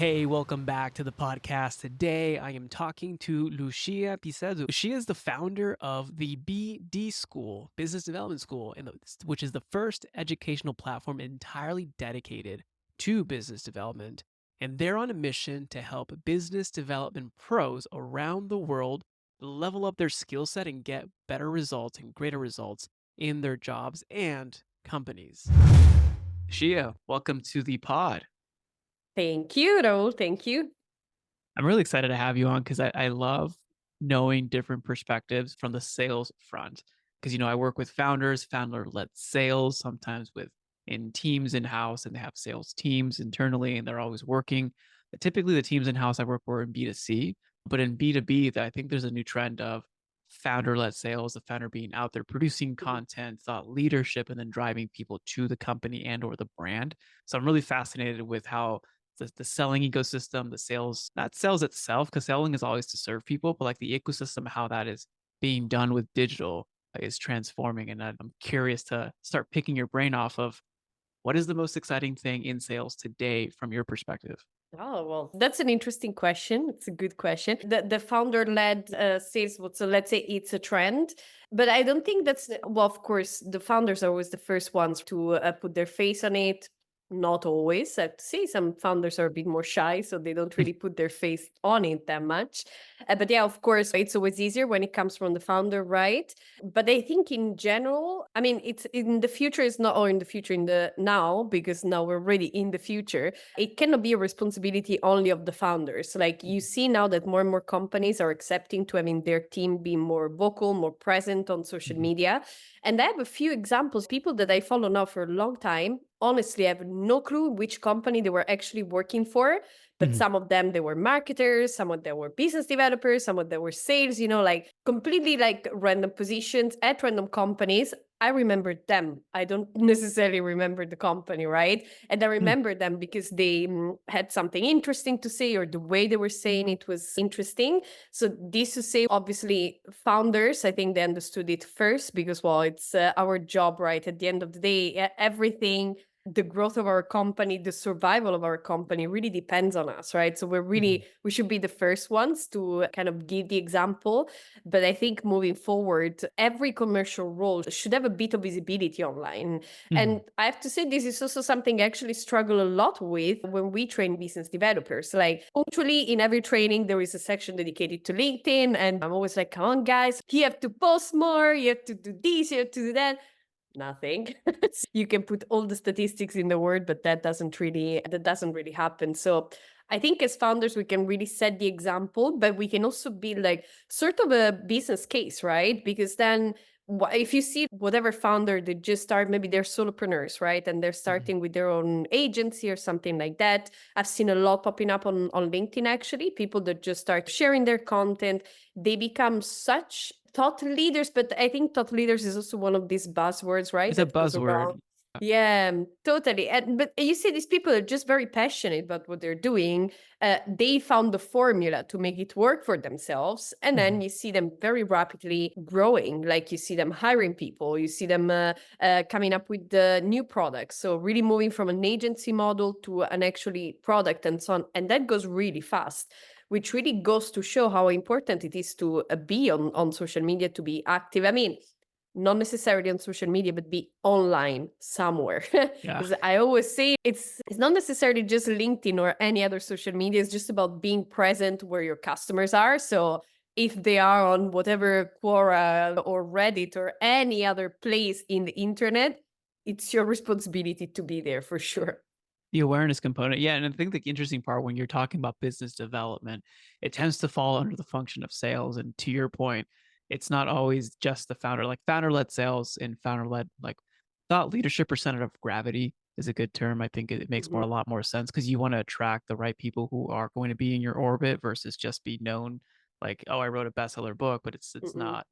Hey, welcome back to the podcast. Today, I am talking to Lucia Piseddu. She is the founder of the BD School, Business Development School, which is the first educational platform entirely dedicated to business development. And they're on a mission to help business development pros around the world level up their skill set and get better results and greater results in their jobs and companies. Lucia, welcome to the pod. Thank you, Raul. Thank you. I'm really excited to have you on because I love knowing different perspectives from the sales front. Because, I work with founders, founder led sales, sometimes with in teams in house, and they have sales teams internally, and they're always working. But typically, the teams in house I work for in B2C, but in B2B, I think there's a new trend of founder led sales, the founder being out there producing Mhm. content, thought leadership, and then driving people to the company and or the brand. So I'm really fascinated with how the selling ecosystem, the sales, not sales itself, because selling is always to serve people, but like the ecosystem, how that is being done with digital is transforming. And I'm curious to start picking your brain off of what is the most exciting thing in sales today from your perspective? Oh, well, that's an interesting question. It's a good question. The founder led sales, so let's say it's a trend, but I don't think that's, well, of course, the founders are always the first ones to put their face on it. Not always. I have to say some founders are a bit more shy, so they don't really put their face on it that much. But yeah, of course, it's always easier when it comes from the founder, right? But I think in general, I mean, it's in the future, is not, or in the future, in the now, because now we're already in the future. It cannot be a responsibility only of the founders. Like you see now that more and more companies are accepting to having their team be more vocal, more present on social Mhm. media. And I have a few examples, people that I follow now for a long time. Honestly, I have no clue which company they were actually working for, but Mhm. some of them, they were marketers, some of them were business developers, some of them were sales, like completely like random positions at random companies. I remember them. I don't necessarily remember the company, right? And I Mhm. remember them because they had something interesting to say, or the way they were saying it was interesting. So this to say, obviously, founders, I think they understood it first because, well, it's our job, right? At the end of the day, everything, the growth of our company, the survival of our company really depends on us, right? So Mhm. we should be the first ones to kind of give the example. But I think moving forward, every commercial role should have a bit of visibility online. And Mhm. I have to say, this is also something I actually struggle a lot with when we train business developers. Like, punctually in every training, there is a section dedicated to LinkedIn. And I'm always like, come on, guys, you have to post more, you have to do this, you have to do that. Nothing. You can put all the statistics in the word, but that doesn't really happen. So I think as founders, we can really set the example, but we can also be like sort of a business case, right? Because then if you see whatever founder they just start, maybe they're solopreneurs, right? And they're Mhm. starting with their own agency or something like that. I've seen a lot popping up on LinkedIn, actually, people that just start sharing their content. They become such thought leaders, but I think thought leaders is also one of these buzzwords, right? It's a That goes around. buzzword. Yeah, totally. But you see, these people are just very passionate about what they're doing. They found the formula to make it work for themselves. And then Mhm. you see them very rapidly growing. Like you see them hiring people, you see them coming up with the new products. So really moving from an agency model to an actually product and so on. And that goes really fast, which really goes to show how important it is to be on social media, to be active. I mean, not necessarily on social media, but be online somewhere. Yeah. Because I always say it's not necessarily just LinkedIn or any other social media. It's just about being present where your customers are. So if they are on whatever Quora or Reddit or any other place in the internet, it's your responsibility to be there for sure. The awareness component. Yeah. And I think the interesting part when you're talking about business development, it tends to fall under the function of sales. And to your point, it's not always just the founder, like founder led sales and founder led, like thought leadership or center of gravity is a good term. I think it makes more Mhm, a lot more sense because you want to attract the right people who are going to be in your orbit versus just be known like, oh, I wrote a bestseller book, but it's mhm, not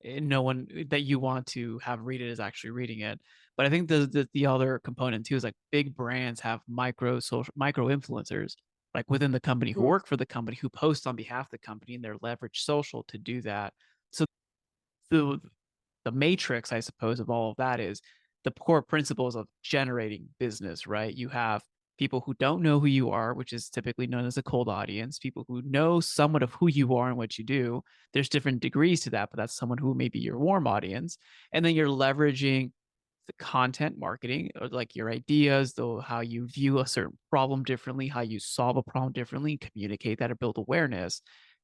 no one that you want to have read it is actually reading it. But I think the other component too is like big brands have micro influencers like within the company who mhm. work for the company who post on behalf of the company and they're leverage social to do that. So the the matrix, I suppose, of all of that is the core principles of generating business, right? You have people who don't know who you are, which is typically known as a cold audience, people who know somewhat of who you are and what you do. There's different degrees to that, but that's someone who may be your warm audience. And then you're leveraging the content marketing or like your ideas, though how you view a certain problem differently, how you solve a problem differently, communicate that or build awareness.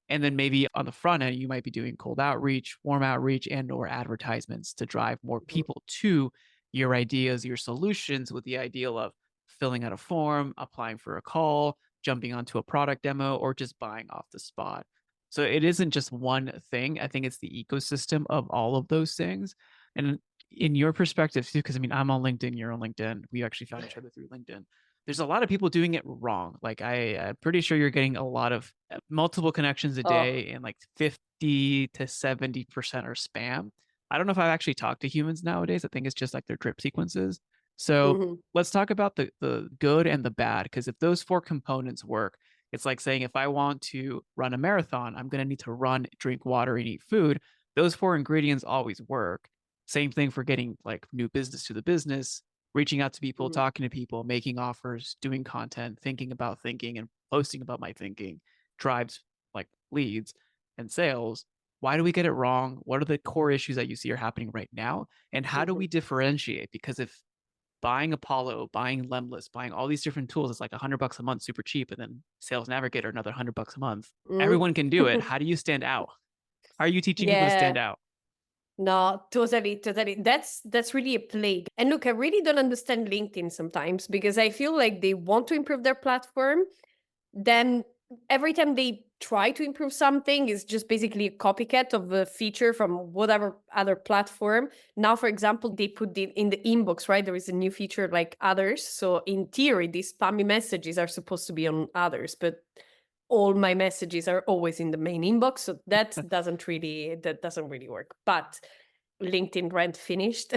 And then maybe on the front end, you might be doing cold outreach, warm outreach, and or advertisements to drive more Mhm. people to your ideas, your solutions with the ideal of filling out a form, applying for a call, jumping onto a product demo, or just buying off the spot. So it isn't just one thing. I think it's the ecosystem of all of those things. And in your perspective too, because I mean, I'm on LinkedIn, you're on LinkedIn. We actually found each other through LinkedIn. There's a lot of people doing it wrong. Like I'm pretty sure you're getting a lot of multiple connections a Oh. day, and like 50 to 70% are spam. I don't know if I've actually talked to humans nowadays. I think it's just like their drip sequences. So Mhm. let's talk about the good and the bad. Because if those four components work, it's like saying if I want to run a marathon, I'm going to need to run, drink water, and eat food. Those four ingredients always work. Same thing for getting like new business to the business, reaching out to people, Mhm. talking to people, making offers, doing content, thinking about thinking, and posting about my thinking drives like leads and sales. Why do we get it wrong? What are the core issues that you see are happening right now? And how do Mhm. we differentiate? Because if buying Apollo, buying Lemless, buying all these different tools, it's like $100 a month, super cheap, and then Sales Navigator, another $100 a month. Mm. Everyone can do it. How do you stand out? How are you teaching people to stand Yeah. out? No, totally, totally. That's really a plague. And look, I really don't understand LinkedIn sometimes because I feel like they want to improve their platform. Then every time they try to improve something, it's just basically a copycat of a feature from whatever other platform. Now, for example, they put it in the inbox, right? There is a new feature like others. So in theory, these spammy messages are supposed to be on others, but all my messages are always in the main inbox. So that doesn't really work. But LinkedIn rant finished.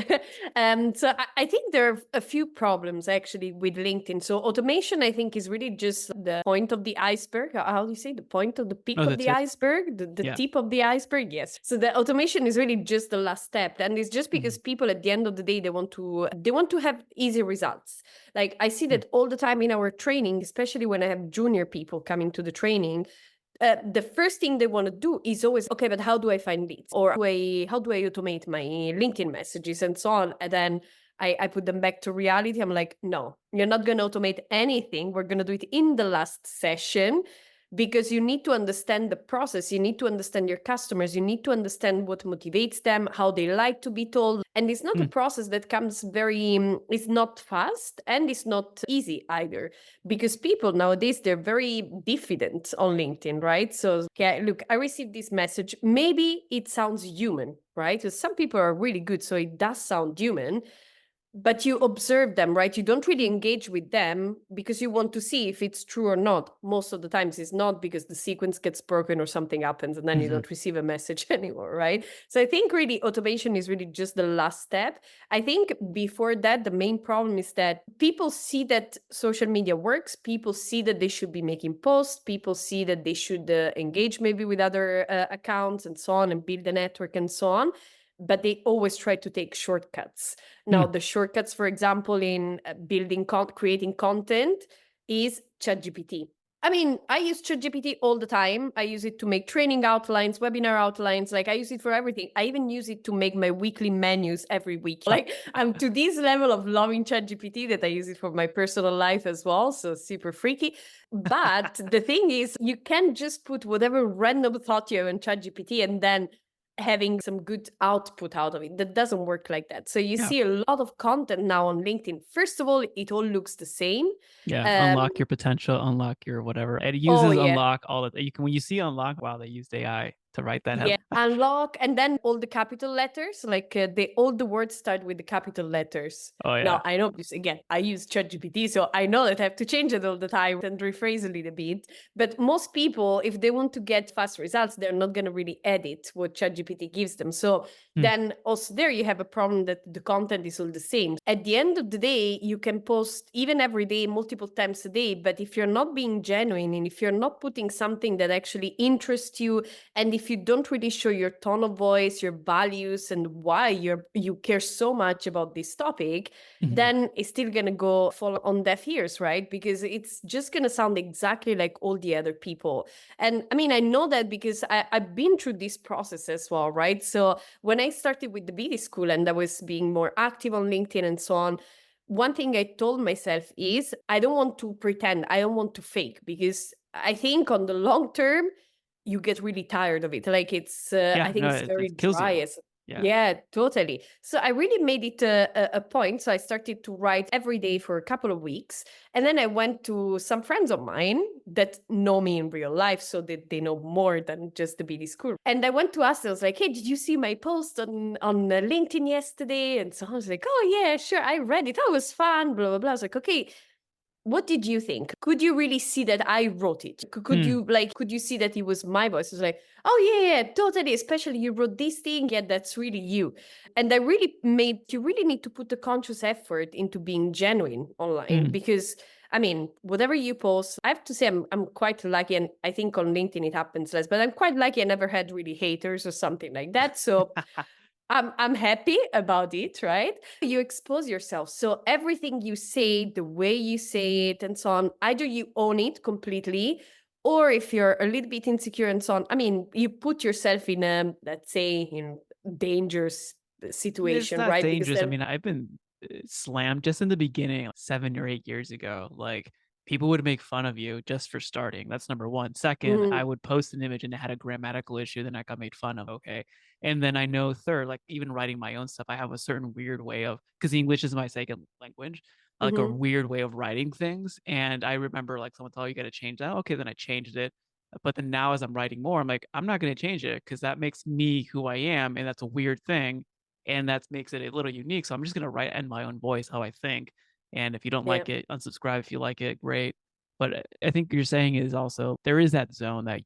So I think there are a few problems actually with LinkedIn. So automation, I think, is really just the point of the iceberg. How do you say the point of the peak Oh, of the the tip. iceberg? The Yeah. tip of the iceberg? Yes. So the automation is really just the last step. And it's just because Mhm. people at the end of the day, they want to have easy results. Like I see that all the time in our training, especially when I have junior people coming to the training, the first thing they want to do is always, okay, but how do I find leads? Or how do I automate my LinkedIn messages and so on? And then I put them back to reality. I'm like, no, you're not going to automate anything. We're going to do it in the last session because you need to understand the process. You need to understand your customers. You need to understand what motivates them, how they like to be told. And it's not a Mm. process that comes it's not fast and it's not easy either because people nowadays they're very diffident on LinkedIn, right? So okay, look, I received this message. Maybe it sounds human, right? Because some people are really good, so it does sound human, but you observe them, right? You don't really engage with them because you want to see if it's true or not. Most of the times it's not because the sequence gets broken or something happens and then you Mhm. don't receive a message anymore, right? So I think really automation is really just the last step. I think before that, the main problem is that people see that social media works. People see that they should be making posts. People see that they should engage maybe with other accounts and so on and build a network and so on. But they always try to take shortcuts. Now, Mm. the shortcuts, for example, in creating content is ChatGPT. I mean, I use ChatGPT all the time. I use it to make training outlines, webinar outlines. Like I use it for everything. I even use it to make my weekly menus every week. Like I'm to this level of loving ChatGPT that I use it for my personal life as well. So super freaky. But the thing is, you can't just put whatever random thought you have in ChatGPT and then having some good output out of it. That doesn't work like that. So you Yeah. see a lot of content now on LinkedIn. First of all, it all looks the same. Yeah. Um, Unlock your potential, unlock your whatever. It oh uses yeah, unlock all of you can when you see unlock, wow, they used AI to write that yeah, headline. unlock, and then all the capital letters, like all the words start with the capital letters. Oh Now yeah. I know because again I use ChatGPT, so I know that I have to change it all the time and rephrase a little bit. But most people, if they want to get fast results, they're not going to really edit what ChatGPT gives them. So Mm. then also there you have a problem that the content is all the same. At the end of the day, you can post even every day, multiple times a day, but if you're not being genuine and if you're not putting something that actually interests you, and if you don't really show your tone of voice, your values, and why you care so much about this topic, Mhm. then it's still gonna go fall on deaf ears, right? Because it's just gonna sound exactly like all the other people. And I mean, I know that because I've been through this process as well, right? So when I started with the BD school and I was being more active on LinkedIn and so on, one thing I told myself is I don't want to pretend, I don't want to fake, because I think on the long term, you get really tired of it. Like I Yeah, think no, it's very it kills dry. you. As Yeah. Yeah, totally. So I really made it a point. So I started to write every day for a couple of weeks. And then I went to some friends of mine that know me in real life, so that they know more than just the BD school. And I went to ask them, I was like, hey, did you see my post on LinkedIn yesterday? And so I was like, oh, yeah, sure. I read it. Oh, it was fun, blah, blah, blah. I was like, okay, what did you think? Could you really see that I wrote it? Mm, Could you see that it was my voice? It's like, oh yeah, yeah, totally. Especially you wrote this thing. Yeah, that's really you. And I really made you really need to put a conscious effort into being genuine online, mm. because I mean, whatever you post, I have to say I'm quite lucky, and I think on LinkedIn it happens less, but I'm quite lucky I never had really haters or something like that. So I'm happy about it, right? You expose yourself. So everything you say, the way you say it, and so on, either you own it completely, or if you're a little bit insecure and so on, I mean, you put yourself in a, let's say, in dangerous It's situation, not right? Because dangerous. I then, mean, I've been slammed just in the beginning, like 7 or 8 years ago. Like, people would make fun of you just for starting. That's number 1. Second, I mm, would post an image and it had a grammatical issue, then I got made fun of. Okay. And then I know third, like even writing my own stuff, I have a certain weird way of, because English is my second language, like a mhm, weird way of writing things. And I remember like someone told, "Oh, you got to change that." Okay, then I changed it. But then now as I'm writing more, I'm like, I'm not going to change it because that makes me who I am. And that's a weird thing, and that makes it a little unique. So I'm just gonna write in my own voice how I think. And if you don't yeah, like it, unsubscribe. If you like it, great. But I think you're saying is also there is that zone that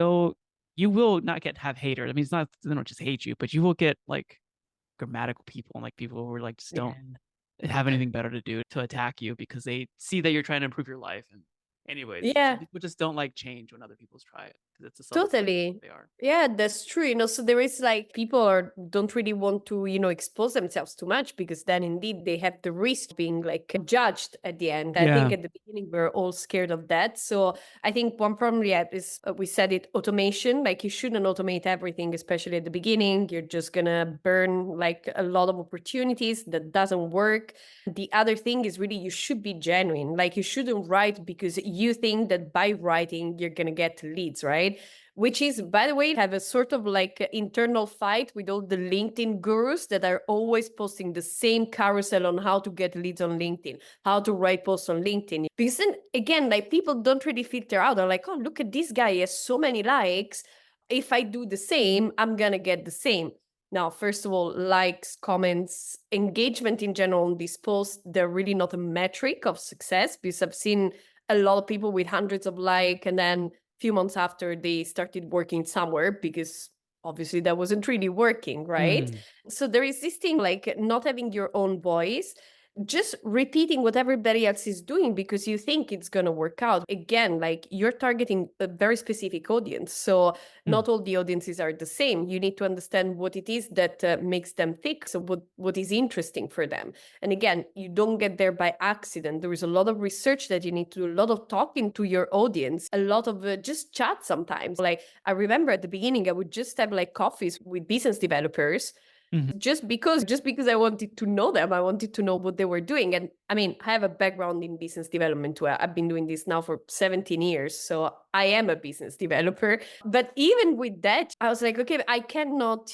you will not get have haters. I mean, it's not they don't just hate you, but you will get like grammatical people and like people who are like just don't yeah, have anything better to do to attack you because they see that you're trying to improve your life. And anyways, some yeah. people just don't like change when other people's try it because it's a subtle thing Totally. they are. Yeah, that's true. So there is like people are don't really want to, expose themselves too much, because then indeed they have the risk of being like judged at the end. I think Yeah. at the beginning we're all scared of that. So I think one problem we have is we said it, automation. Like you shouldn't automate everything, especially at the beginning. You're just gonna burn like a lot of opportunities. That doesn't work. The other thing is really you should be genuine. Like you shouldn't write because you think that by writing you're gonna get leads, right? Which is, by the way, have a sort of like internal fight with all the LinkedIn gurus that are always posting the same carousel on how to get leads on LinkedIn, how to write posts on LinkedIn. Because then again, like people don't really filter out. They're like, oh, look at this guy, he has so many likes. If I do the same, I'm gonna get the same. Now, first of all, likes, comments, engagement in general on these posts, they're really not a metric of success, because I've seen a lot of people with hundreds of likes, and then few months after they started working somewhere, because obviously that wasn't really working, right? Mm. So there is this thing like not having your own voice, just repeating what everybody else is doing because you think it's going to work out. Again, like you're targeting a very specific audience, so Mm. not all the audiences are the same. You need to understand what it is that makes them tick, so what is interesting for them. And again, you don't get there by accident. There is a lot of research that you need to do, a lot of talking to your audience, a lot of just chat sometimes. Like I remember at the beginning, I would just have like coffees with business developers, Mhm. just because I wanted to know them. I wanted to know what they were doing. And I mean, I have a background in business development too. I've been doing this now for 17 years. So I am a business developer. But even with that, I was like, okay, I cannot,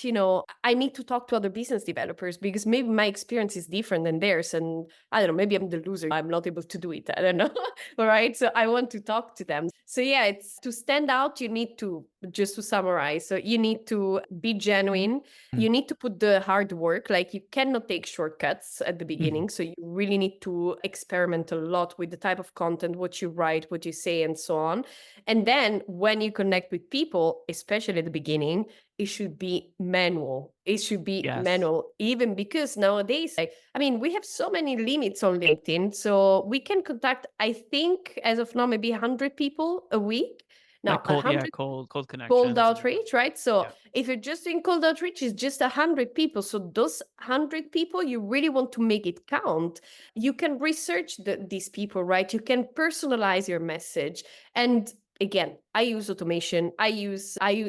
I need to talk to other business developers because maybe my experience is different than theirs. And I don't know, maybe I'm the loser. I'm not able to do it. I don't know. All right. So I want to talk to them. So yeah, it's to stand out, you need to, just to summarize, so you need to be genuine, Mm. you need to put the hard work. Like you cannot take shortcuts at the Mhm. beginning, so you really need to experiment a lot with the type of content, what you write, what you say, and so on. And then when you connect with people, especially at the beginning, it should be manual. It should be Yes. manual, even because nowadays, like, I mean, we have so many limits on LinkedIn, so we can contact, I think as of now, maybe 100 people a week. Now, Cold, yeah, 100 cold cold connections and outreach, right? So yeah. if you're just doing cold outreach, it's just 100 people. So those 100 people, you really want to make it count. You can research these people, right? You can personalize your message. And again, I use automation. I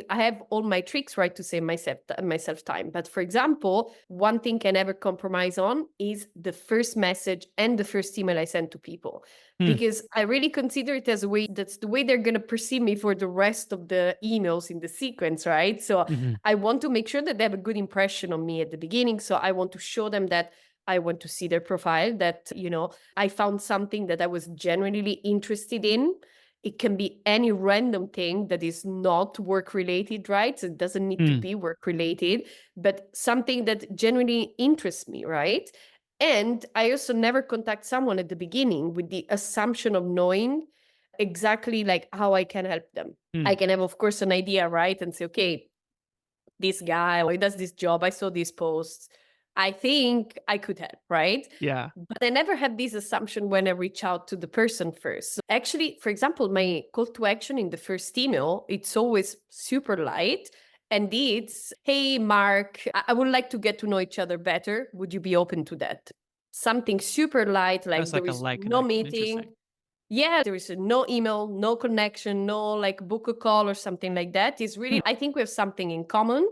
have all my tricks, right, to save myself time. But for example, one thing I never compromise on is the first message and the first email I send to people, Hmm. because I really consider it as a way that's the way they're going to perceive me for the rest of the emails in the sequence, right? So Mhm. I want to make sure that they have a good impression on me at the beginning. So I want to show them that I want to see their profile, that, I found something that I was genuinely interested in. It can be any random thing that is not work related, right? So it doesn't need to Hmm. be work related, but something that genuinely interests me, right? And I also never contact someone at the beginning with the assumption of knowing exactly like how I can help them. Hmm. I can have, of course, an idea, right? And say, okay, this guy, or he does this job. I saw these posts. I think I could help, right? Yeah. But I never had this assumption when I reach out to the person first. So actually, for example, my call to action in the first email, it's always super light. And it's, hey, Mark, I would like to get to know each other better. Would you be open to that? Something super light, That's like there like a is light no connection. Interesting. meeting. Yeah, there is no email, no connection, no like book a call or something like that. It's Hmm. really, I think we have something in common.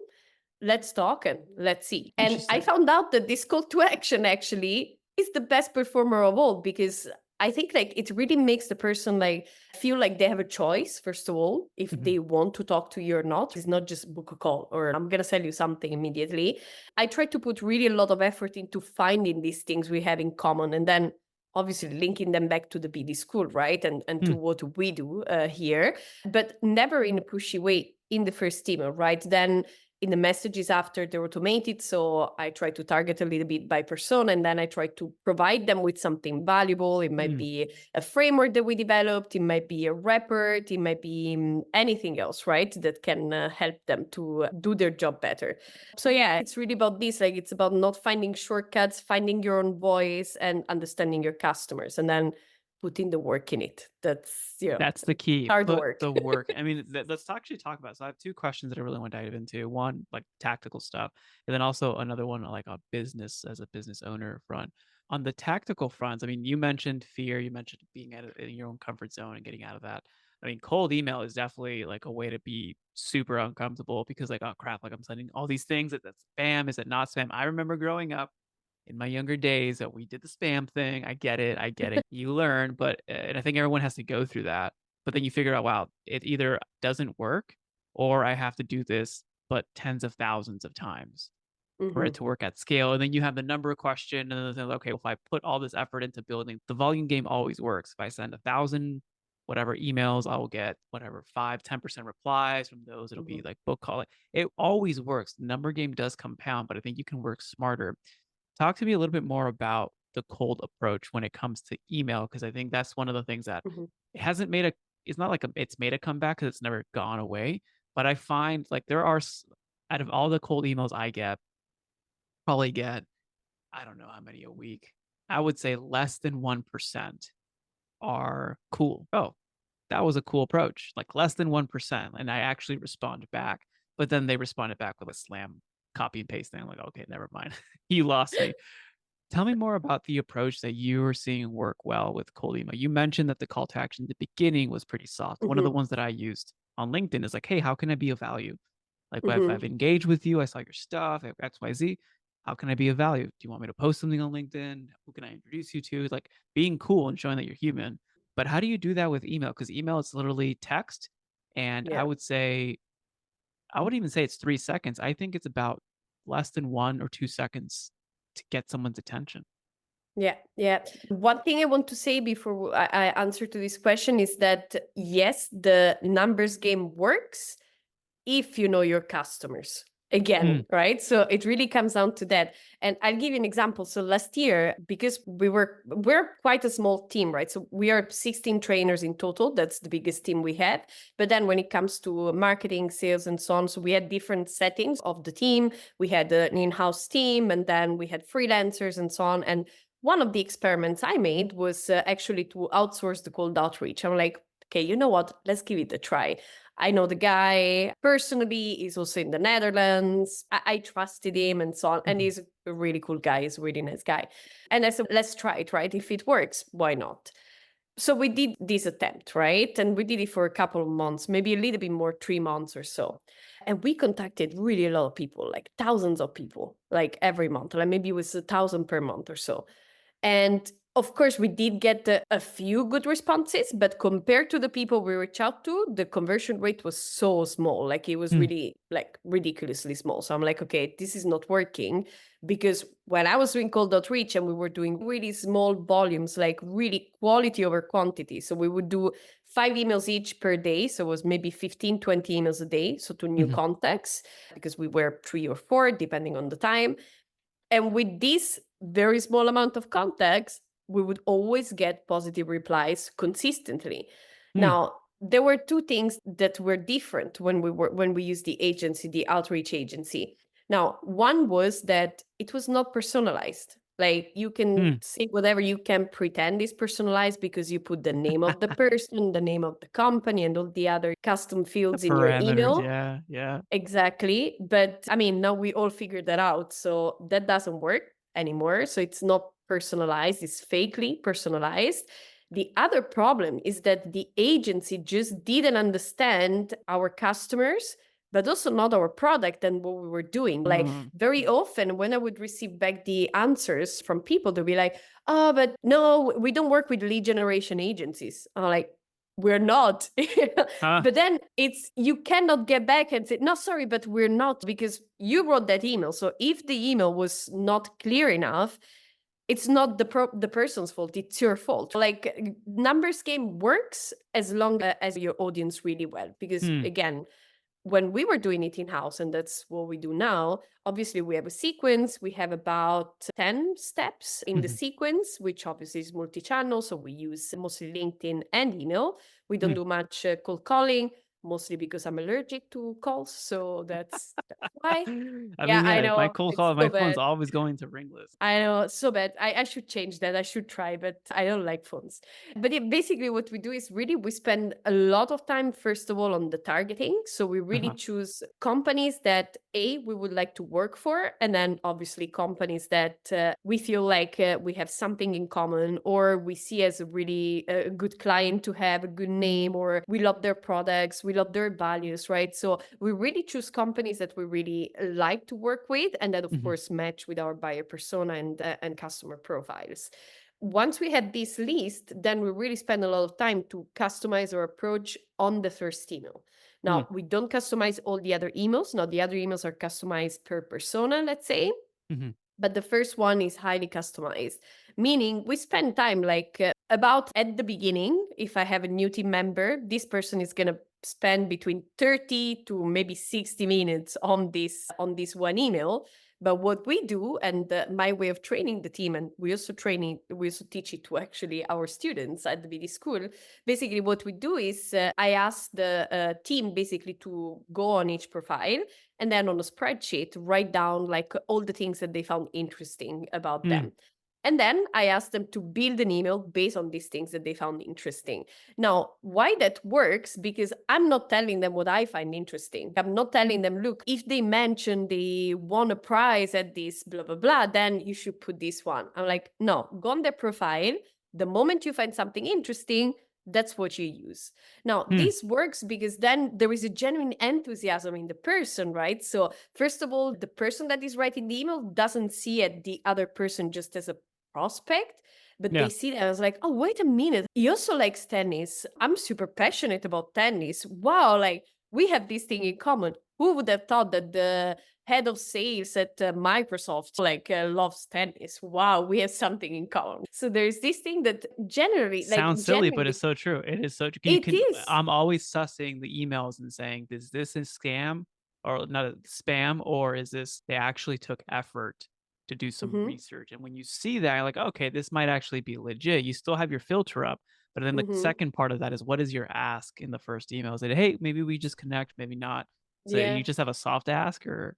Let's talk and let's see. And I Interesting. found out that this call to action actually is the best performer of all, because I think like it really makes the person like feel like they have a choice, first of all, if Mhm. they want to talk to you or not. It's not just book a call or I'm going to sell you something immediately. I try to put really a lot of effort into finding these things we have in common, and then obviously linking them back to the BD school, right? And to Hmm. what we do here, but never in a pushy way in the first email, right? Then in the messages after, they're automated. So I try to target a little bit by persona, and then I try to provide them with something valuable. It might Hmm. be a framework that we developed. It might be a report. It might be anything else, right? That can help them to do their job better. So yeah, it's really about this. Like it's about not finding shortcuts, finding your own voice and understanding your customers, and then putting the work in it. That's, That's the key. hard Put work. the work. I mean, let's actually talk about. So I have two questions that I really want to dive into. One, like tactical stuff, and then also another one, like a business as a business owner front. On the tactical fronts, I mean, you mentioned fear. You mentioned being in your own comfort zone and getting out of that. I mean, cold email is definitely like a way to be super uncomfortable because, like, oh crap, like I'm sending all these things. That's spam. Is it not spam? I remember growing up in my younger days that we did the spam thing. I get it. I get it. You learn, but and I think everyone has to go through that. But then you figure out, wow, it either doesn't work or I have to do this, but tens of thousands of times for it Hmm. to work at scale. And then you have the number question, and then okay, if I put all this effort into building, the volume game always works. If I send 1,000 whatever emails, I will get whatever 5, 10% replies from those. It'll Hmm. be like book call. It always works. The number game does compound, but I think you can work smarter. Talk to me a little bit more about the cold approach when it comes to email, because I think that's one of the things that Hmm. it hasn't made a it's not like it's made a comeback because it's never gone away. But I find like there are out of all the cold emails I get, probably get I don't know how many a week. I would say less than 1% are cool. Oh, that was a cool approach. Like less than 1%. And I actually respond back. But then they responded back with a slam copy and paste thing. I'm like, okay, never mind. You lost me. Tell me more about the approach that you are seeing work well with cold email. You mentioned that the call to action at the beginning was pretty soft. One of the Hmm. ones that I used on LinkedIn is like, hey, how can I be of value? Like, if Hmm. I've engaged with you, I saw your stuff, I have XYZ. How can I be of value? Do you want me to post something on LinkedIn? Who can I introduce you to? Like being cool and showing that you're human. But how do you do that with email? Because email is literally text. And Yeah. I wouldn't even say it's 3 seconds. I think it's about less than 1 or 2 seconds to get someone's attention. Yeah, yeah. One thing I want to say before I answer to this question is that yes, the numbers game works if you know your customers. Mm. Again, right? So it really comes down to that. And I'll give you an example. So last year, because we're quite a small team, right? So we are 16 trainers in total. That's the biggest team we have. But then when it comes to marketing, sales, and so on, so we had different settings of the team. We had an in-house team, and then we had freelancers and so on. And one of the experiments I made was actually to outsource the cold outreach. I'm like, okay, you know what? Let's give it a try. I know the guy personally. He's also in the Netherlands. I trusted him and so on. And Mhm. he's a really cool guy. He's a really nice guy. And I said, let's try it, right? If it works, why not? So we did this attempt, right? And we did it for a couple of months, maybe a little bit more, 3 months or so. And we contacted really a lot of people, like thousands of people, like every month, like maybe it was 1,000 per month or so. And of course, we did get a few good responses, but compared to the people we reached out to, the conversion rate was so small. Like it was Mm. really like ridiculously small. So I'm like, okay, this is not working, because when I was doing cold outreach and we were doing really small volumes, like really quality over quantity. So we would do 5 emails each per day. So it was maybe 15, 20 emails a day. So to new Mhm. contacts, because we were 3 or 4, depending on the time. And with this very small amount of contacts, we would always get positive replies consistently. Mm. Now, there were two things that were different when we used the agency, the outreach agency. Now, one was that it was not personalized. Like you can Mm. say whatever you can pretend is personalized because you put the name of the person, the name of the company, and all the other custom The fields in your parameters, email. yeah, yeah. Exactly. But I mean, now we all figured that out. So that doesn't work anymore. So it's not personalized, it's fakely personalized. The other problem is that the agency just didn't understand our customers, but also not our product and what we were doing. Like Mm. very often, when I would receive back the answers from people, they'll be like, oh, but no, we don't work with lead generation agencies. I'm like, we're not. Huh. But then it's you cannot get back and say, no, sorry, but we're not, because you wrote that email. So if the email was not clear enough, it's not the person's fault, it's your fault. Like numbers game works as long as your audience really well, because Mm. again, when we were doing it in house, and that's what we do now, obviously we have a sequence. We have about 10 steps in the Mhm. sequence, which obviously is multi channel. So we use mostly LinkedIn and email. We don't Mm. do much cold calling, mostly because I'm allergic to calls. So that's why. I Yeah, mean, yeah, I if my know. cold It's call, my so phone's bad. always going to ringless. I know, so bad. I should change that. I should try, but I don't like phones. But basically, what we do is really we spend a lot of time, first of all, on the targeting. So we really Uh-huh. choose companies that we would like to work for, and then obviously companies that we feel like we have something in common, or we see as a really good client to have, a good name, or we love their products, we love their values, right? So we really choose companies that we really like to work with, and that of Mhm. course match with our buyer persona and customer profiles. Once we had this list, then we really spend a lot of time to customize our approach on the first email. Mm. Now, we don't customize all the other emails. Now, the other emails are customized per persona, let's say. Mhm. But the first one is highly customized, meaning we spend time like about at the beginning. If I have a new team member, this person is going to spend between 30 to maybe 60 minutes on this one email. But what we do, and my way of training the team, and we also teach it to actually our students at the BD school. Basically, what we do is I ask the team basically to go on each profile, and then on a spreadsheet write down like all the things that they found interesting about Mm. them. And then I asked them to build an email based on these things that they found interesting. Now, why that works? Because I'm not telling them what I find interesting. I'm not telling them, look, if they mention they won a prize at this blah blah blah, then you should put this one. I'm like, no, go on their profile. The moment you find something interesting, that's what you use. Now, Mm. this works because then there is a genuine enthusiasm in the person, right? So, first of all, the person that is writing the email doesn't see it, the other person just as a prospect, but they Yeah. see that. I was like, oh, wait a minute. He also likes tennis. I'm super passionate about tennis. Wow, like we have this thing in common. Who would have thought that the head of sales at Microsoft like loves tennis? Wow, we have something in common. So there's this thing that Sounds silly, but it's so true. It is so true. You it can is. I'm always sussing the emails and saying, "Is this a scam or not a spam, or is this they actually took effort to do some Mhm, research?" And when you see that, you're like, "Okay, this might actually be legit." You still have your filter up, but then the mhm. second part of that is what is your ask in the first email? Is it, "Hey, maybe we just connect, maybe not." So Yeah. you just have a soft ask or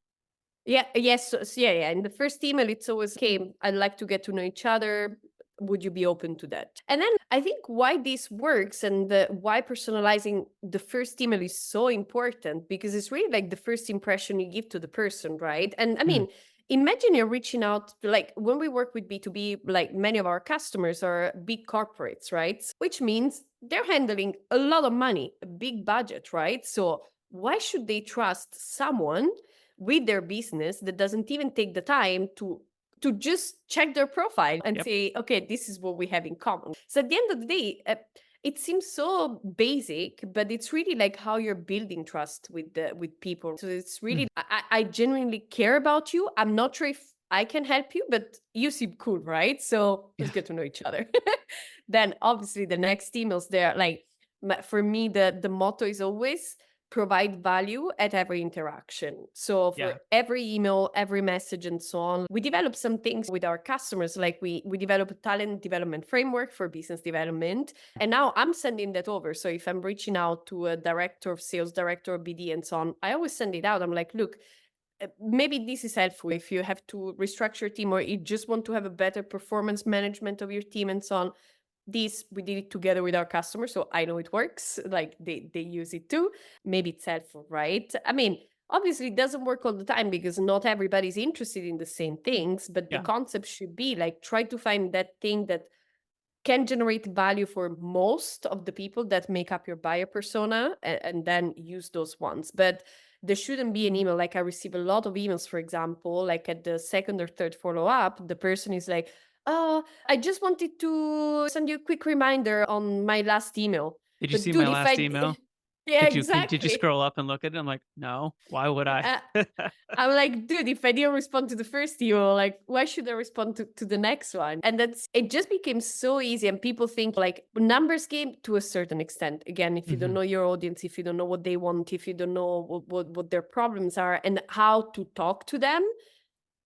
Yeah, yes, yeah, yeah. In the first email, it's always, okay, I'd like to get to know each other. would you be open to that? And then I think why this works and why personalizing the first email is so important, because it's really like the first impression you give to the person, right? And I Mm, mean, imagine you're reaching out, like when we work with B2B, like many of our customers are big corporates, right? Which means they're handling a lot of money, a big budget, right? So why should they trust someone with their business that doesn't even take the time to just check their profile and yep. say, okay, this is what we have in common. So at the end of the day, it seems so basic, but it's really like how you're building trust with people. So it's Mm, really, I genuinely care about you. I'm not sure if I can help you, but you seem cool, right? So let's yeah. get to know each other. Then obviously the next emails there, like for me, the motto is always provide value at every interaction. So for Yeah. every email, every message, and so on, we develop some things with our customers. Like we develop a talent development framework for business development. And now I'm sending that over. So if I'm reaching out to a director of sales, director of BD, and so on, I always send it out. I'm like, look, maybe this is helpful if you have to restructure your team or you just want to have a better performance management of your team and so on. This we did it together with our customers, so I know it works. Like they use it too. Maybe it's helpful, right? I mean, obviously it doesn't work all the time because not everybody's interested in the same things, but the Yeah. concept should be like try to find that thing that can generate value for most of the people that make up your buyer persona, and then use those ones. But there shouldn't be an email. Like I receive a lot of emails, for example, like at the second or third follow up, the person is like, oh, I just wanted to send you a quick reminder on my last email. Did you But see my dude, if last I, email? yeah, Did you exactly. scroll up and look at it? I'm like, no. Why would I? Uh, I'm like, dude, if I didn't respond to the first email, like, why should I respond to the next one? And it just became so easy. And people think like numbers game to a certain extent. Again, if you don't Mhm. know your audience, if you don't know what they want, if you don't know what their problems are and how to talk to them,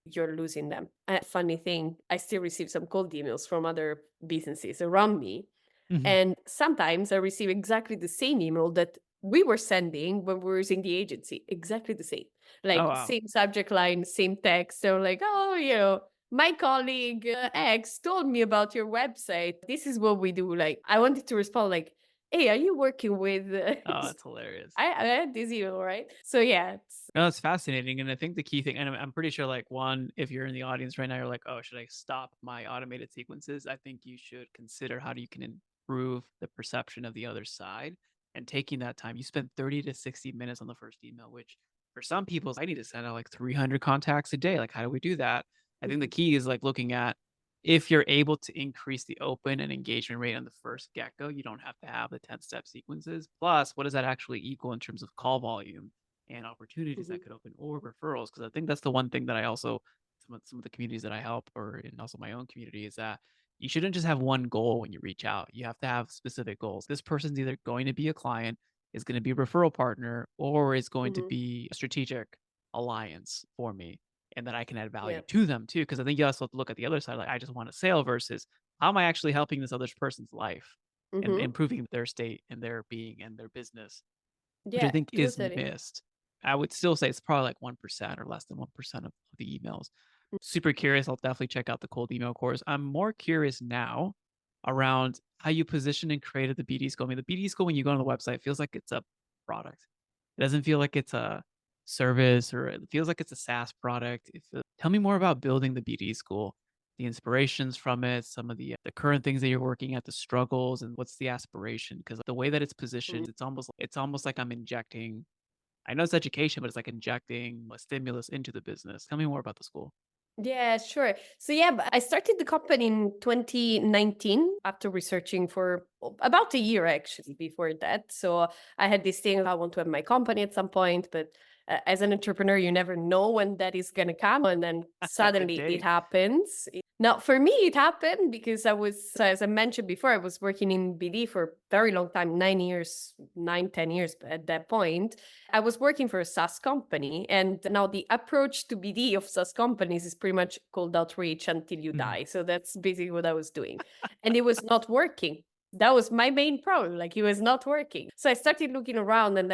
you're losing them. A funny thing, I still receive some cold emails from other businesses around me, Mhm. and sometimes I receive exactly the same email that we were sending when we were in the agency, exactly the same. Oh Like wow. same subject line, same text. They're like, oh, my colleague X told me about your website. This is what we do. Like, I wanted to respond like, hey, are you working with Oh, that's hilarious. I had this email, right? So yeah, No, it's fascinating, and I think the key thing, and I'm pretty sure, like, one, if you're in the audience right now, you're like, "Oh, should I stop my automated sequences?" I think you should consider how you can improve the perception of the other side, and taking that time. You spend 30 to 60 minutes on the first email, which for some people, I need to send out like 300 contacts a day. Like, how do we do that? I think the Mhm. key is like looking at if you're able to increase the open and engagement rate on the first get-go, you don't have to have the 10-step sequences. Plus, what does that actually equal in terms of call volume and opportunities Mhm. that could open or referrals? Because I think that's the one thing that I also some of the communities that I help or and also my own community is that you shouldn't just have one goal when you reach out. You have to have specific goals. This person's either going to be a client, is going to be a referral partner, or is going to Mhm. be a strategic alliance for me. And that I can add Yeah. value to them too. Because I think you also have to look at the other side. Like I just want a sale versus how am I actually helping this other person's life and Mhm. improving their state and their being and their business, which I Yeah, think is totally. missed. I would still say it's probably like 1% or less than 1% of the emails. Super curious. I'll definitely check out the cold email course. I'm more curious now around how you position and created the BD school. I mean, the BD school, when you go on the website, feels like it's a product. It doesn't feel like it's a service or it feels like it's a SaaS product. Tell me more about building the BD school, the inspirations from it, some of the current things that you're working at, the struggles, and what's the aspiration? Because the way that it's Mhm. positioned, it's almost like I'm injecting. I know it's education, but it's like injecting a stimulus into the business. Tell me more about the school. Yeah, sure. So yeah, but I started the company in 2019 after researching for about a year actually before that. So I had this thing, I want to have my company at some point, but as an entrepreneur, you never know when that is going to come. And then Good suddenly it day. happens. Now, for me, it happened because so as I mentioned before, I was working in BD for a very long time, 9 years, 9, 10 years at that point. I was working for a SaaS company, and now the approach to BD of SaaS companies is pretty much cold outreach until you Mhm. die. So that's basically what I was doing. And it was not working. That was my main problem. Like, it was not working. So I started looking around and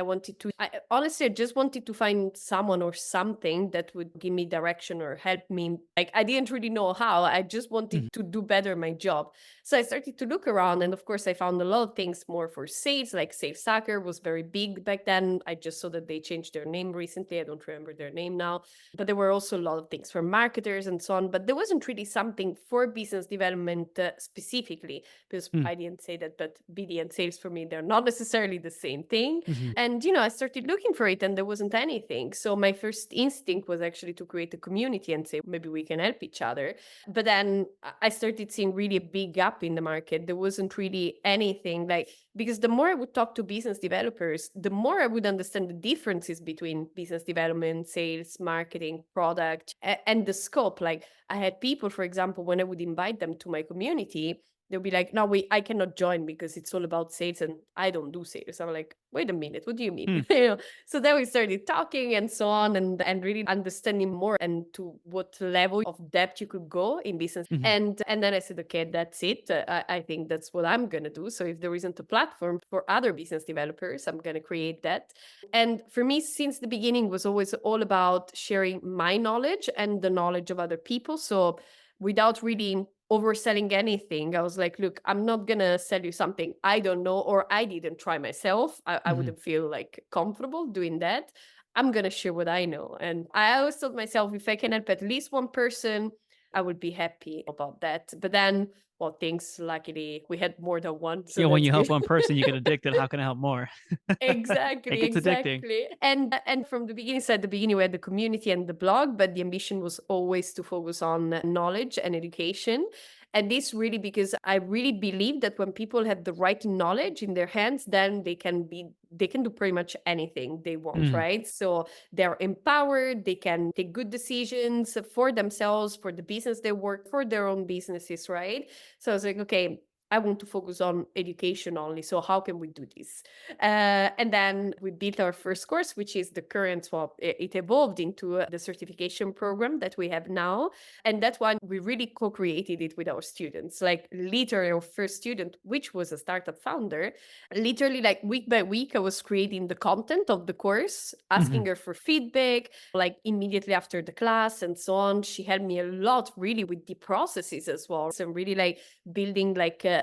honestly, I just wanted to find someone or something that would give me direction or help me. Like, I didn't really know how. I just Mhm. wanted to do better my job. So I started to look around. And of course, I found a lot of things more for sales, like Sales Hacker was very big back then. I just saw that they changed their name recently. I don't remember their name now. But there were also a lot of things for marketers and so on. But there wasn't really something for business development specifically, because Mm. I didn't say that, but BD and sales for me, they're not necessarily the same thing. Mhm. And, I started looking for it and there wasn't anything. So my first instinct was actually to create a community and say, maybe we can help each other. But then I started seeing really a big gap in the market. There wasn't really anything like, because the more I would talk to business developers, the more I would understand the differences between business development, sales, marketing, product, and the scope. Like, I had people, for example, when I would invite them to my community, they'll be like, no, I cannot join because it's all about sales and I don't do sales. I'm like, wait a minute, what do you mean? Mm. So then we started talking and so on, and really understanding more and to what level of depth you could go in business. Mhm. And then I said, okay, that's it. I think that's what I'm going to do. So if there isn't a platform for other business developers, I'm going to create that. And for me, since the beginning, was always all about sharing my knowledge and the knowledge of other people. So without really overselling anything, I was like, look, I'm not gonna sell you something I don't know or I didn't try myself. I Mhm. wouldn't feel like comfortable doing that. I'm gonna share what I know. And I always told myself, if I can help at least one person, I would be happy about that. But then, well, things luckily we had more than one, so Yeah, when that's you help good. one person, you get addicted. How can I help more? It Exactly, gets addicting. exactly. And from the beginning, so at the beginning we had the community and the blog, but the ambition was always to focus on knowledge and education. And this really because I really believe that when people have the right knowledge in their hands, then they can do pretty much anything they want, Mm. right? So they're empowered, they can take good decisions for themselves, for the business they work for, their own businesses, right? So I was like, okay, I want to focus on education only. So how can we do this? And then we built our first course, which is the current, well, it evolved into the certification program that we have now. And that one, we really co-created it with our students. Like, literally our first student, which was a startup founder, literally like week by week, I was creating the content of the course, asking Mhm. her for feedback, like immediately after the class and so on. She helped me a lot really with the processes as well. So really like building like a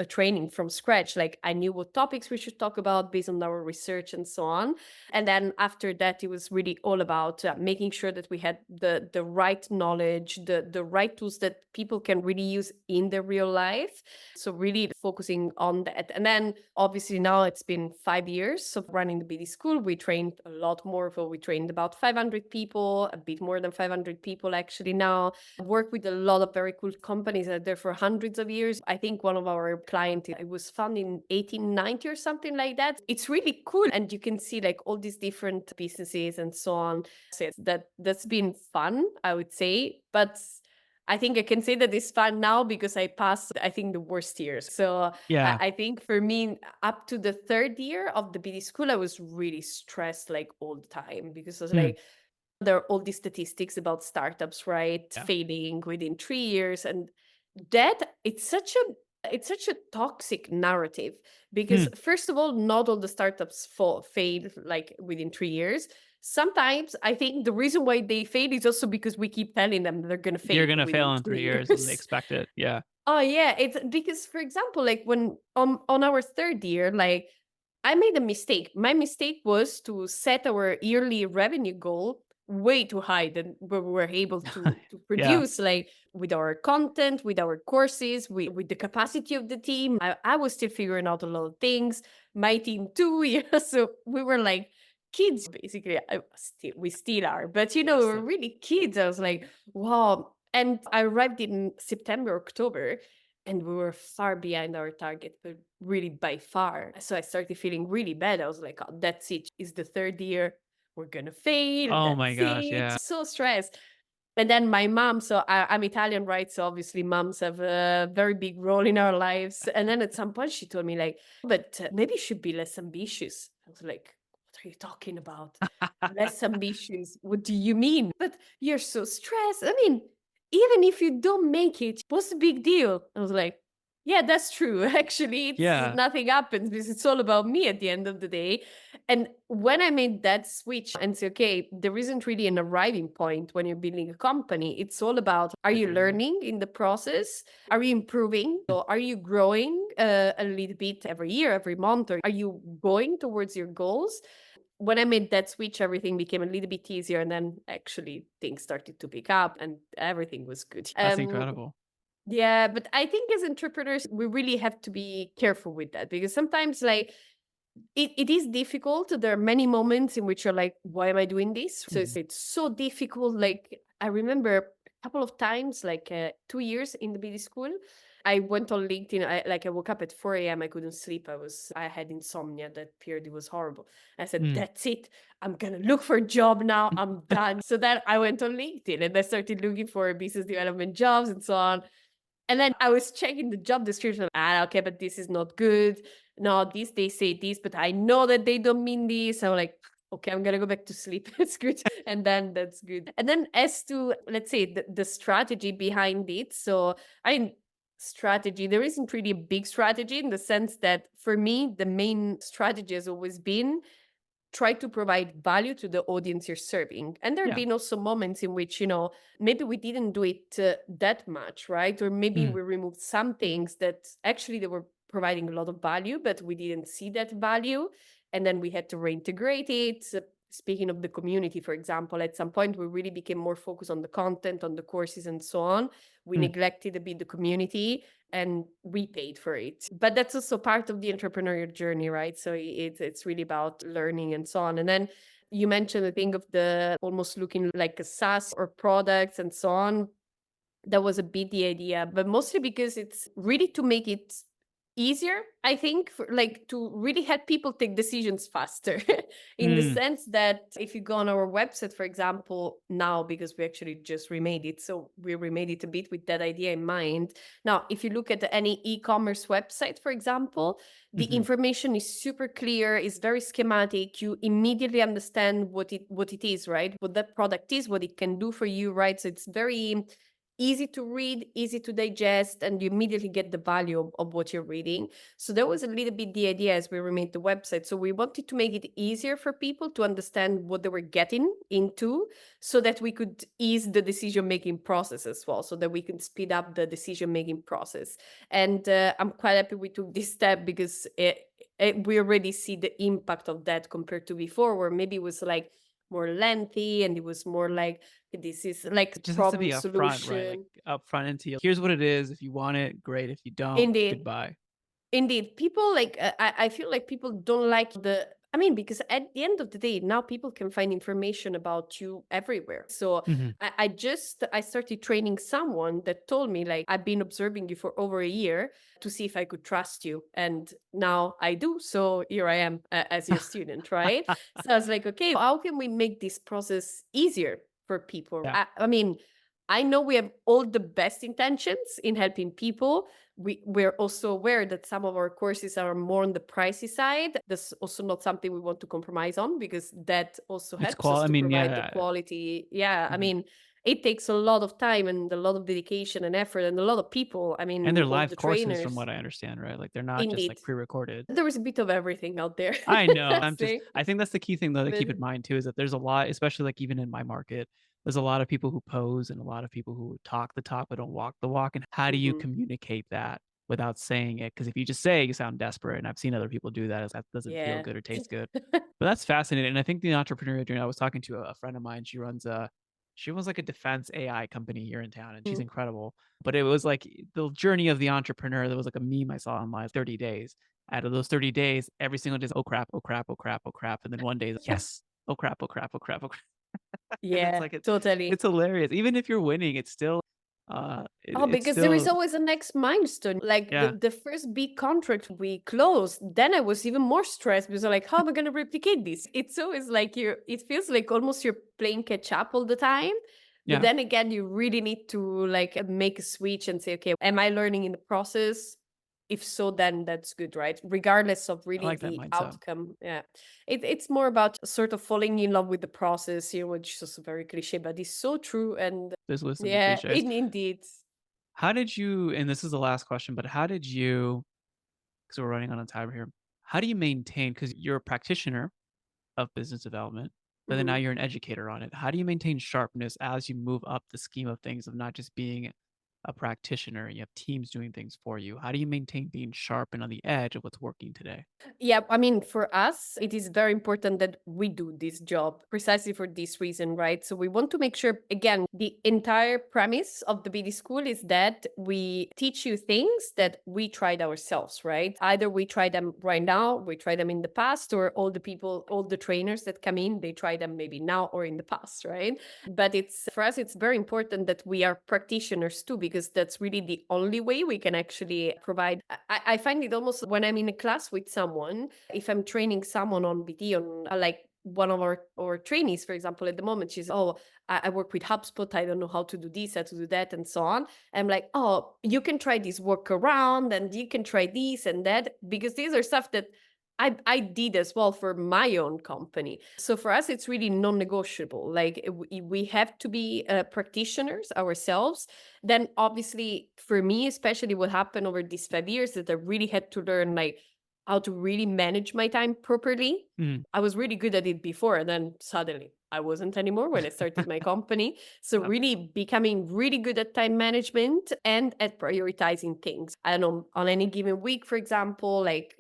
training from scratch. Like, I knew what topics we should talk about based on our research and so on. And then after that, it was really all about making sure that we had the right knowledge, the right tools that people can really use in their real life. So really focusing on that. And then obviously now it's been 5 years of running the BD school. We trained a lot more. So we trained about 500 people, a bit more than 500 people actually now. Work with a lot of very cool companies that are there for hundreds of years. I think one of our clients, it was founded in 1890 or something like that. It's really cool. And you can see like all these different businesses and so on. So that's been fun, I would say. But I think I can say that it's fun now because I passed, I think, the worst years. So Yeah. I think for me, up to the third year of the BD school, I was really stressed like all the time because I was Mm. like, there are all these statistics about startups, right? Yeah. Failing within 3 years. And that it's such a toxic narrative because Mm. first of all, not all the startups fail like within 3 years. Sometimes I think the reason why they fail is also because we keep telling them they're gonna You're fail gonna within fail in 3 three years and they years. expect it. Yeah. Oh yeah, it's because for example, like when on our third year, like I made a mistake. My mistake was to set our yearly revenue goal way too high than what we were able to Yeah. produce, like with our content, with our courses, with the capacity of the team. I was still figuring out a lot of things. My team too, yeah. So we were like kids, basically. We still are, but Yes. we're really kids. I was like, wow. And I arrived in September, October, and we were far behind our target, but really by far. So I started feeling really bad. I was like, oh, that's it. It's the third year. We're going to fail. Oh my That's gosh, it. yeah. So stressed. And then my mom, so I'm Italian, right? So obviously moms have a very big role in our lives. And then at some point she told me like, but maybe you should be less ambitious. I was like, what are you talking about? Less ambitious? What do you mean? But you're so stressed. I mean, even if you don't make it, what's the big deal? I was like, Yeah, that's true. Actually, it's Yeah. nothing happens because it's all about me at the end of the day. And when I made that switch and say, okay, there isn't really an arriving point when you're building a company. It's all about, are The you journey. learning in the process? Are you improving? Mm. So are you growing a little bit every year, every month? Or are you going towards your goals? When I made that switch, everything became a little bit easier. And then actually things started to pick up and everything was good. That's incredible. Yeah, but I think as entrepreneurs, we really have to be careful with that because sometimes, like, it is difficult. There are many moments in which you're like, why am I doing this? So Mhm. it's so difficult. Like, I remember a couple of times, like 2 years in the BD school, I went on LinkedIn. I woke up at 4 a.m. I couldn't sleep. I had insomnia that period. It was horrible. I said, Mm. that's it. I'm going to look for a job now. I'm done. So then I went on LinkedIn and I started looking for business development jobs and so on. And then I was checking the job description. Okay, but this is not good. No, this they say this, but I know that they don't mean this. I'm like, okay, I'm gonna go back to sleep. It's good. And then that's good. And then as to let's say the strategy behind it. So I mean strategy, there isn't really a big strategy in the sense that for me, the main strategy has always been try to provide value to the audience you're serving. And there have Yeah. been also moments in which, maybe we didn't do it that much, right? Or maybe Mm. we removed some things that actually they were providing a lot of value, but we didn't see that value. And then we had to reintegrate it. Speaking of the community, for example, at some point we really became more focused on the content, on the courses, and so on. We Mm. neglected a bit the community and we paid for it. But that's also part of the entrepreneurial journey, right? So it's really about learning and so on. And then you mentioned the thing of the almost looking like a SaaS or products and so on. That was a bit the idea, but mostly because it's really to make it easier, I think, for, like to really help people take decisions faster in the Mm. sense that if you go on our website, for example, now because we actually just remade it, so we remade it a bit with that idea in mind. Now, if you look at any e-commerce website, for example, the Mhm. information is super clear, is very schematic. You immediately understand what it is, right? What that product is, what it can do for you, right? So it's very easy to read, easy to digest, and you immediately get the value of what you're reading. So that was a little bit the idea as we remade the website. So we wanted to make it easier for people to understand what they were getting into so that we could ease the decision-making process as well, so that we can speed up the decision-making process. And I'm quite happy we took this step because we already see the impact of that compared to before, where maybe it was like more lengthy and it was more like this is like It just has to be problem upfront, right? Like solution. upfront into you. Here's what it is. If you want it, great. If you don't, Indeed. goodbye. Indeed, people like I feel like people don't like I mean, because at the end of the day, now people can find information about you everywhere. So Mhm. I started training someone that told me like I've been observing you for over a year to see if I could trust you, and now I do. So here I am as your student, right? So I was like, okay, how can we make this process easier for people? Yeah. I mean, I know we have all the best intentions in helping people. We're also aware that some of our courses are more on the pricey side. That's also not something we want to compromise on because that also It's helps us I to mean, provide the yeah. quality. Yeah, I Mhm. mean, it takes a lot of time and a lot of dedication and effort and a lot of people. I And they're mean, all live the courses from trainers. what I understand, right? Like they're not just Indeed, like pre-recorded. there is a bit of everything out there. I know. Say, I think that's the key thing though to but keep in mind too is that there's a lot, especially like even in my market, there's a lot of people who pose and a lot of people who talk the talk but don't walk the walk. And how do you mhm, communicate that without saying it? Because if you just say it, you sound desperate. And I've seen other people do that. That doesn't feel yeah. good or taste good. But that's fascinating. And I think the entrepreneurial journey, I was talking to a friend of mine. She runs like a defense AI company here in town and she's Mm. incredible. But it was like the journey of the entrepreneur. There was like a meme I saw online, 30 days. Out of those 30 days, every single day is, oh crap, oh crap, oh crap, oh crap. And then one day, yes, oh crap, oh crap, oh crap, oh crap. And it's Yeah, like, it's totally. hilarious. Even if you're winning, it's still, Oh, it's because there is still, always a next milestone. Like the, yeah, the first big contract we closed, then I was even more stressed because I'm like, how am I going to replicate this? It's always like it feels like almost you're playing catch up all the time. But yeah. then again, you really need to like make a switch and say, okay, am I learning in the process? If so, then that's good, right? Regardless of I really like that the mindset. outcome. Yeah. It's more about sort of falling in love with the process, which is also very cliche, but it's so true. And There's wisdom in yeah, cliches. indeed. How did you, and this is the last question, but how did you, because we're running on a timer here, how do you maintain, because you're a practitioner of business development, but then now Mhm. you're an educator on it. How do you maintain sharpness as you move up the scheme of things of not just being a practitioner? You have teams doing things for you. How do you maintain being sharp and on the edge of what's working today? Yeah, I mean, for us, it is very important that we do this job precisely for this reason, right? So we want to make sure, again, the entire premise of the BD school is that we teach you things that we tried ourselves, right? Either we try them right now, we try them in the past, or all the people, all the trainers that come in, they try them maybe now or in the past, right? But it's for us, it's very important that we are practitioners too, because that's really the only way we can actually provide. I find it almost when I'm in a class with someone, if I'm training someone on BD, on like one of our trainees, for example, at the moment, she's, oh, I work with HubSpot. I don't know how to do this, how to do that, and so on. I'm like, oh, you can try this workaround and you can try this and that, because these are stuff that I did as well for my own company. So for us, it's really non-negotiable. Like we have to be practitioners ourselves. Then obviously for me, especially what happened over these 5 years, that I really had to learn like how to really manage my time properly. Mm. I was really good at it before, and then suddenly I wasn't anymore when I started my company. So Yep. really becoming really good at time management and at prioritizing things. I don't know, on any given week, for example, like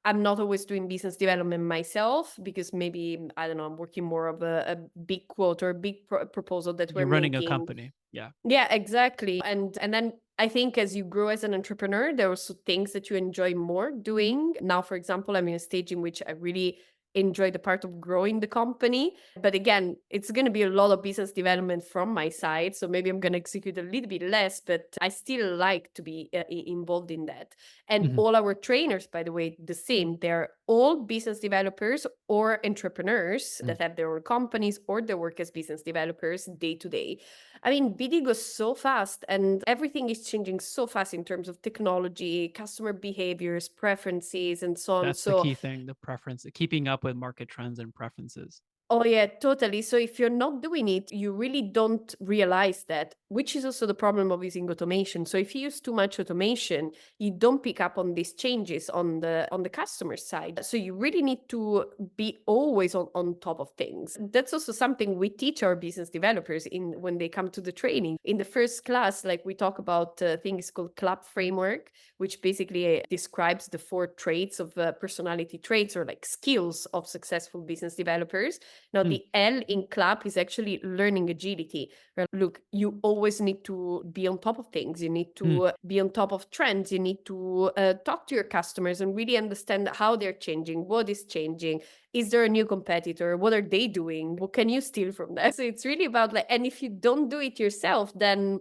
I'm not always doing business development myself because maybe, I don't know, I'm working more of a big quote or a big proposal that we're You're running a making. company. Yeah. Yeah, exactly. And then I think as you grow as an entrepreneur, there are also things that you enjoy more doing. Now, for example, I'm in a stage in which I really enjoy the part of growing the company. But again, it's going to be a lot of business development from my side. So maybe I'm going to execute a little bit less, but I still like to be involved in that. And Mhm. all our trainers, by the way, the same. They're all business developers or entrepreneurs Mm. that have their own companies or they work as business developers day to day. I mean, BD goes so fast and everything is changing so fast in terms of technology, customer behaviors, preferences, and so on. That's the So key thing, the preference, keeping up with market trends and preferences. oh, yeah, totally. So if you're not doing it, you really don't realize that, which is also the problem of using automation. So if you use too much automation, you don't pick up on these changes on the customer side. So you really need to be always on top of things. That's also something we teach our business developers in when they come to the training. In the first class, like we talk about things called club framework, which basically describes the four traits of personality traits or like skills of successful business developers. Now, Mm. the L in CLAP is actually learning agility. Where, look, you always need to be on top of things. You need Mm. to be on top of trends. You need to talk to your customers and really understand how they're changing, what is changing. Is there a new competitor? What are they doing? What can you steal from that? So it's really about like, and if you don't do it yourself, then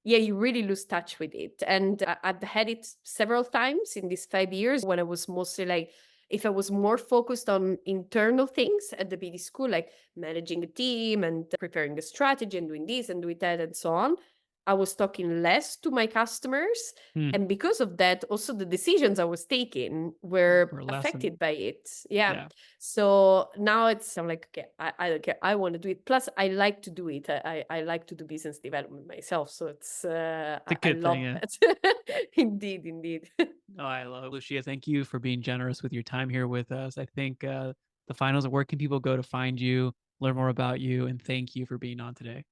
yeah, you really lose touch with it. And I've had it several times in these 5 years when I was mostly like, if I was more focused on internal things at the BD school, like managing a team and preparing the strategy and doing this and doing that and so on, I was talking less to my customers. Mm. And because of that, also the decisions I was taking were Or lesson. affected by it. Yeah. Yeah. So now I'm like, okay, I don't care. I want to do it. Plus, I like to do it. I like to do business development myself. So it's It's a I good thing. love Yeah. that. Indeed, indeed. Oh, I love Lucia. Thank you for being generous with your time here with us. I think the finals, where can people go to find you, learn more about you, and thank you for being on today.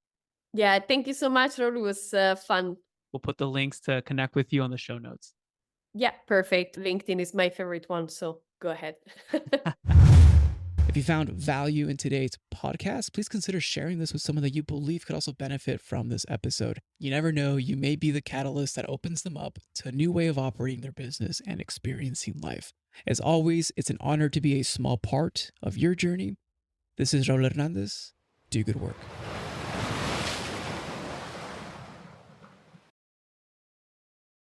Yeah, thank you so much, Raul. It was fun. We'll put the links to connect with you on the show notes. Yeah, perfect. LinkedIn is my favorite one. So go ahead. If you found value in today's podcast, please consider sharing this with someone that you believe could also benefit from this episode. You never know, you may be the catalyst that opens them up to a new way of operating their business and experiencing life. As always, it's an honor to be a small part of your journey. This is Raul Hernandez. Do good work.